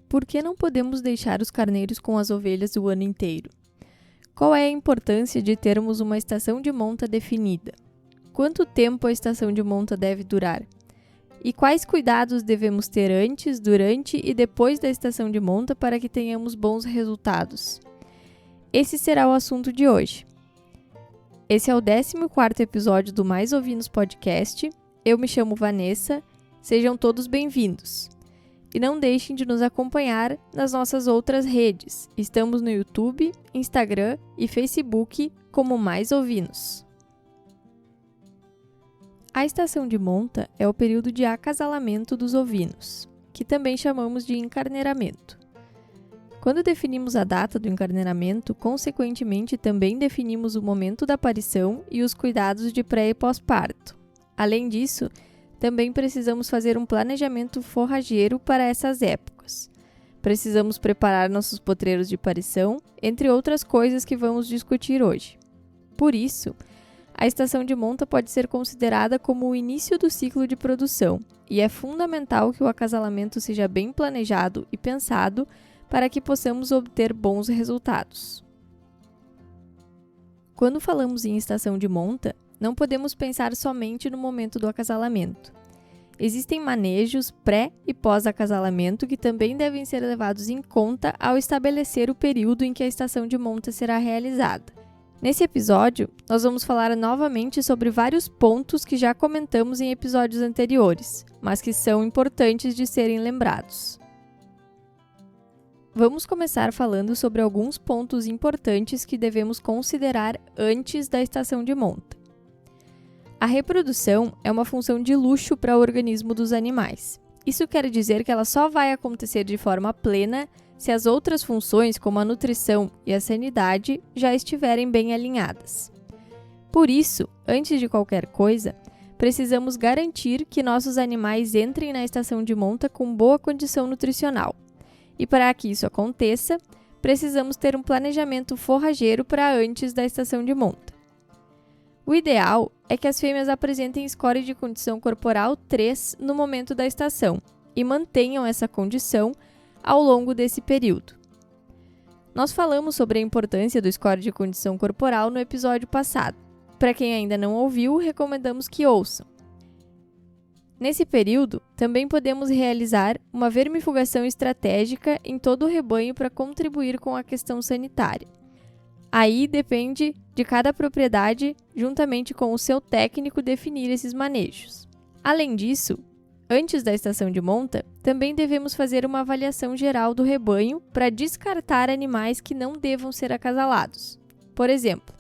Por que não podemos deixar os carneiros com as ovelhas o ano inteiro? Qual é a importância de termos uma estação de monta definida? Quanto tempo a estação de monta deve durar? E quais cuidados devemos ter antes, durante e depois da estação de monta para que tenhamos bons resultados? Esse será o assunto de hoje. Esse é o 14º episódio do Mais Ovinos Podcast. Eu me chamo Vanessa. Sejam todos bem-vindos. E não deixem de nos acompanhar nas nossas outras redes. Estamos no YouTube, Instagram e Facebook como Mais Ovinos. A estação de monta é o período de acasalamento dos ovinos, que também chamamos de encarneiramento. Quando definimos a data do encarneiramento, consequentemente também definimos o momento da aparição e os cuidados de pré e pós-parto. Além disso, também precisamos fazer um planejamento forrageiro para essas épocas. Precisamos preparar nossos potreiros de parição, entre outras coisas que vamos discutir hoje. Por isso, a estação de monta pode ser considerada como o início do ciclo de produção, e é fundamental que o acasalamento seja bem planejado e pensado para que possamos obter bons resultados. Quando falamos em estação de monta, não podemos pensar somente no momento do acasalamento. Existem manejos pré- e pós-acasalamento que também devem ser levados em conta ao estabelecer o período em que a estação de monta será realizada. Nesse episódio, nós vamos falar novamente sobre vários pontos que já comentamos em episódios anteriores, mas que são importantes de serem lembrados. Vamos começar falando sobre alguns pontos importantes que devemos considerar antes da estação de monta. A reprodução é uma função de luxo para o organismo dos animais. Isso quer dizer que ela só vai acontecer de forma plena se as outras funções, como a nutrição e a sanidade, já estiverem bem alinhadas. Por isso, antes de qualquer coisa, precisamos garantir que nossos animais entrem na estação de monta com boa condição nutricional. E para que isso aconteça, precisamos ter um planejamento forrageiro para antes da estação de monta. O ideal é que as fêmeas apresentem score de condição corporal 3 no momento da estação e mantenham essa condição ao longo desse período. Nós falamos sobre a importância do score de condição corporal no episódio passado. Para quem ainda não ouviu, recomendamos que ouçam. Nesse período, também podemos realizar uma vermifugação estratégica em todo o rebanho para contribuir com a questão sanitária. Aí depende de cada propriedade, juntamente com o seu técnico, definir esses manejos. Além disso, antes da estação de monta, também devemos fazer uma avaliação geral do rebanho para descartar animais que não devam ser acasalados. Por exemplo,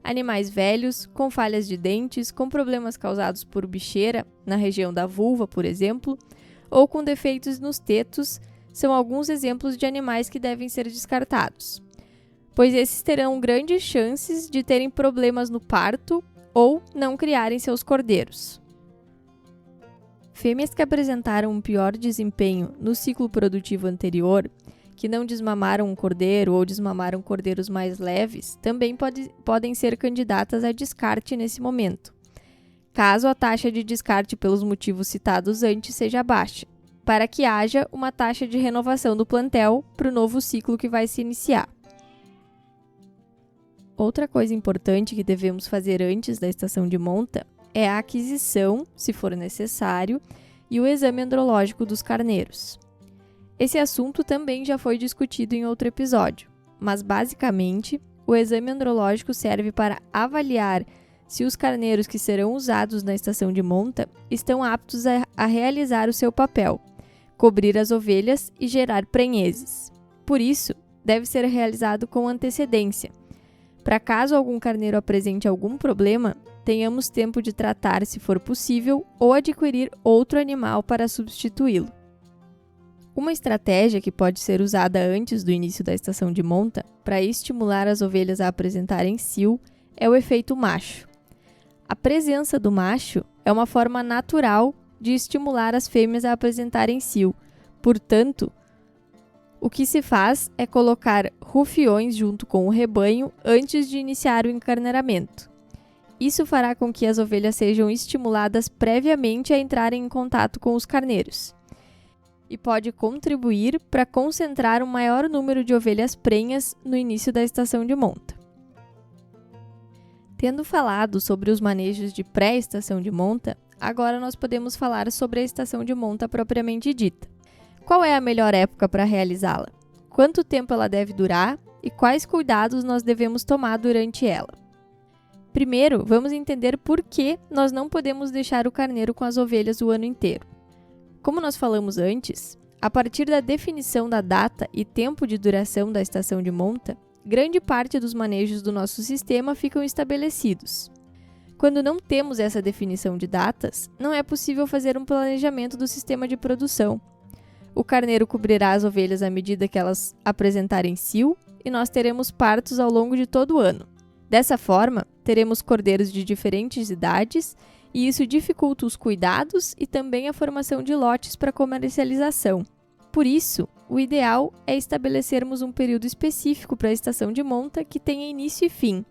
animais velhos, com falhas de dentes, com problemas causados por bicheira, na região da vulva, por exemplo, ou com defeitos nos tetos, são alguns exemplos de animais que devem ser descartados, pois esses terão grandes chances de terem problemas no parto ou não criarem seus cordeiros. Fêmeas que apresentaram um pior desempenho no ciclo produtivo anterior, que não desmamaram um cordeiro ou desmamaram cordeiros mais leves, também podem ser candidatas a descarte nesse momento, caso a taxa de descarte pelos motivos citados antes seja baixa, para que haja uma taxa de renovação do plantel para o novo ciclo que vai se iniciar. Outra coisa importante que devemos fazer antes da estação de monta é a aquisição, se for necessário, e o exame andrológico dos carneiros. Esse assunto também já foi discutido em outro episódio, mas basicamente o exame andrológico serve para avaliar se os carneiros que serão usados na estação de monta estão aptos a realizar o seu papel, cobrir as ovelhas e gerar prenhezes. Por isso, deve ser realizado com antecedência, para caso algum carneiro apresente algum problema, tenhamos tempo de tratar se for possível ou adquirir outro animal para substituí-lo. Uma estratégia que pode ser usada antes do início da estação de monta para estimular as ovelhas a apresentarem cio é o efeito macho. A presença do macho é uma forma natural de estimular as fêmeas a apresentarem cio. Portanto, o que se faz é colocar rufiões junto com o rebanho antes de iniciar o encarneiramento. Isso fará com que as ovelhas sejam estimuladas previamente a entrarem em contato com os carneiros. e pode contribuir para concentrar um maior número de ovelhas prenhas no início da estação de monta. Tendo falado sobre os manejos de pré-estação de monta, agora nós podemos falar sobre a estação de monta propriamente dita. Qual é a melhor época para realizá-la? Quanto tempo ela deve durar e quais cuidados nós devemos tomar durante ela? Primeiro, vamos entender por que nós não podemos deixar o carneiro com as ovelhas o ano inteiro. Como nós falamos antes, a partir da definição da data e tempo de duração da estação de monta, grande parte dos manejos do nosso sistema ficam estabelecidos. Quando não temos essa definição de datas, não é possível fazer um planejamento do sistema de produção. O carneiro cobrirá as ovelhas à medida que elas apresentarem cio e nós teremos partos ao longo de todo o ano. Dessa forma, teremos cordeiros de diferentes idades e isso dificulta os cuidados e também a formação de lotes para comercialização. Por isso, o ideal é estabelecermos um período específico para a estação de monta que tenha início e fim.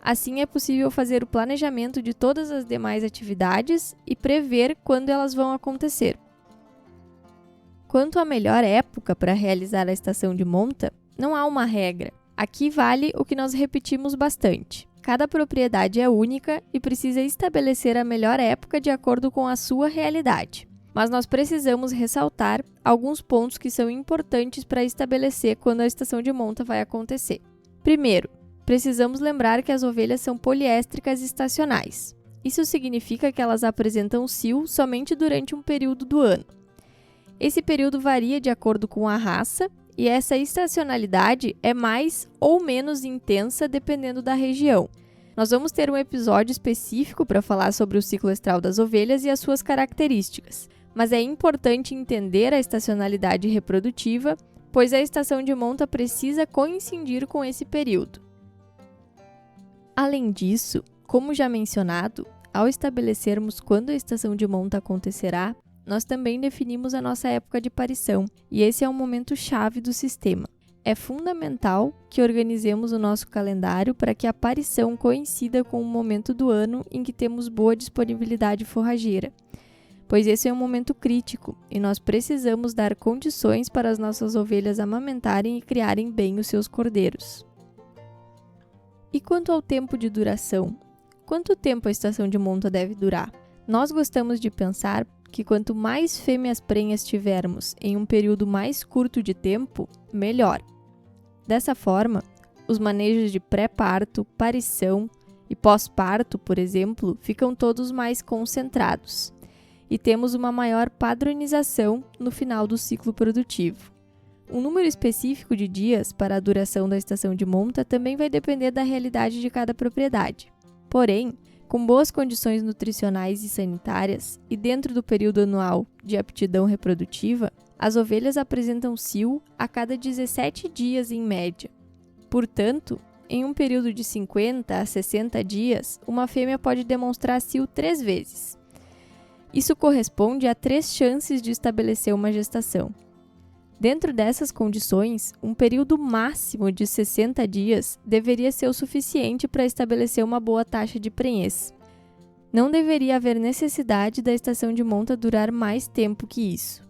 Assim é possível fazer o planejamento de todas as demais atividades e prever quando elas vão acontecer. Quanto à melhor época para realizar a estação de monta, não há uma regra. Aqui vale o que nós repetimos bastante. Cada propriedade é única e precisa estabelecer a melhor época de acordo com a sua realidade. Mas nós precisamos ressaltar alguns pontos que são importantes para estabelecer quando a estação de monta vai acontecer. Primeiro, precisamos lembrar que as ovelhas são poliéstricas estacionais. Isso significa que elas apresentam cio somente durante um período do ano. Esse período varia de acordo com a raça e essa estacionalidade é mais ou menos intensa dependendo da região. Nós vamos ter um episódio específico para falar sobre o ciclo estral das ovelhas e as suas características. Mas é importante entender a estacionalidade reprodutiva, pois a estação de monta precisa coincidir com esse período. Além disso, como já mencionado, ao estabelecermos quando a estação de monta acontecerá, nós também definimos a nossa época de parição, e esse é um momento chave do sistema. É fundamental que organizemos o nosso calendário para que a parição coincida com o momento do ano em que temos boa disponibilidade forrageira, pois esse é um momento crítico e nós precisamos dar condições para as nossas ovelhas amamentarem e criarem bem os seus cordeiros. E quanto ao tempo de duração? Quanto tempo a estação de monta deve durar? Nós gostamos de pensar que quanto mais fêmeas prenhas tivermos em um período mais curto de tempo, melhor. Dessa forma, os manejos de pré-parto, parição e pós-parto, por exemplo, ficam todos mais concentrados e temos uma maior padronização no final do ciclo produtivo. Um número específico de dias para a duração da estação de monta também vai depender da realidade de cada propriedade. Porém, com boas condições nutricionais e sanitárias e dentro do período anual de aptidão reprodutiva, as ovelhas apresentam cio a cada 17 dias em média. Portanto, em um período de 50 a 60 dias, uma fêmea pode demonstrar cio 3 vezes. Isso corresponde a 3 chances de estabelecer uma gestação. Dentro dessas condições, um período máximo de 60 dias deveria ser o suficiente para estabelecer uma boa taxa de prenhez. Não deveria haver necessidade da estação de monta durar mais tempo que isso.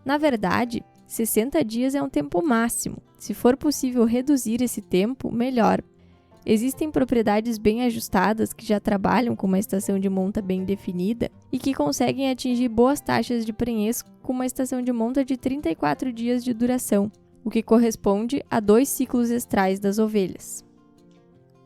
Na verdade, 60 dias é um tempo máximo. Se for possível reduzir esse tempo, melhor. Existem propriedades bem ajustadas que já trabalham com uma estação de monta bem definida e que conseguem atingir boas taxas de prenhez com uma estação de monta de 34 dias de duração, o que corresponde a 2 ciclos estrais das ovelhas.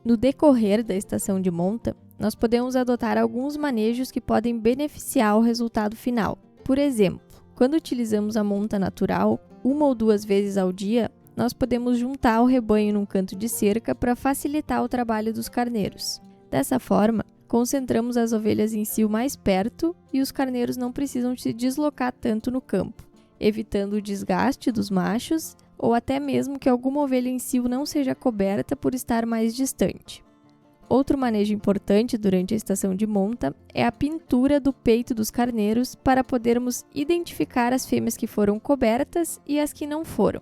No decorrer da estação de monta, nós podemos adotar alguns manejos que podem beneficiar o resultado final. Por exemplo, quando utilizamos a monta natural, 1 ou 2 vezes ao dia, nós podemos juntar o rebanho num canto de cerca para facilitar o trabalho dos carneiros. Dessa forma, concentramos as ovelhas em cio mais perto e os carneiros não precisam se deslocar tanto no campo, evitando o desgaste dos machos ou até mesmo que alguma ovelha em cio não seja coberta por estar mais distante. Outro manejo importante durante a estação de monta é a pintura do peito dos carneiros para podermos identificar as fêmeas que foram cobertas e as que não foram.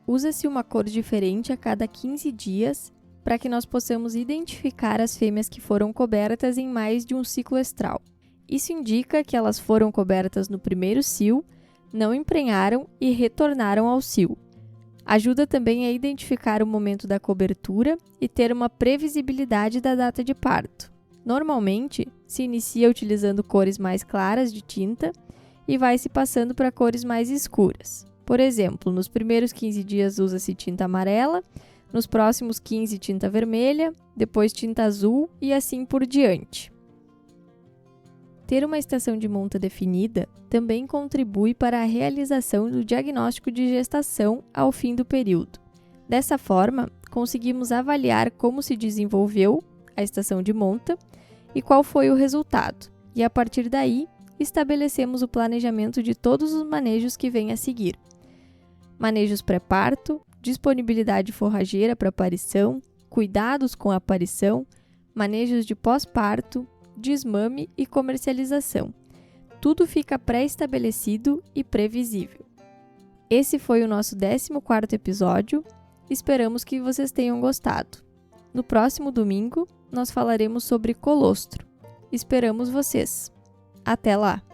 Usa-se uma cor diferente a cada 15 dias para que nós possamos identificar as fêmeas que foram cobertas em mais de um ciclo estral. Isso indica que elas foram cobertas no primeiro cio, não emprenharam e retornaram ao cio. Ajuda também a identificar o momento da cobertura e ter uma previsibilidade da data de parto. Normalmente, se inicia utilizando cores mais claras de tinta e vai se passando para cores mais escuras. Por exemplo, nos primeiros 15 dias usa-se tinta amarela, nos próximos 15 tinta vermelha, depois tinta azul e assim por diante. Ter uma estação de monta definida também contribui para a realização do diagnóstico de gestação ao fim do período. Dessa forma, conseguimos avaliar como se desenvolveu a estação de monta e qual foi o resultado, e a partir daí, estabelecemos o planejamento de todos os manejos que vêm a seguir. Manejos pré-parto, disponibilidade forrageira para aparição, cuidados com a aparição, manejos de pós-parto, desmame e comercialização. Tudo fica pré-estabelecido e previsível. Esse foi o nosso 14º episódio. Esperamos que vocês tenham gostado. No próximo domingo, nós falaremos sobre colostro. Esperamos vocês. Até lá!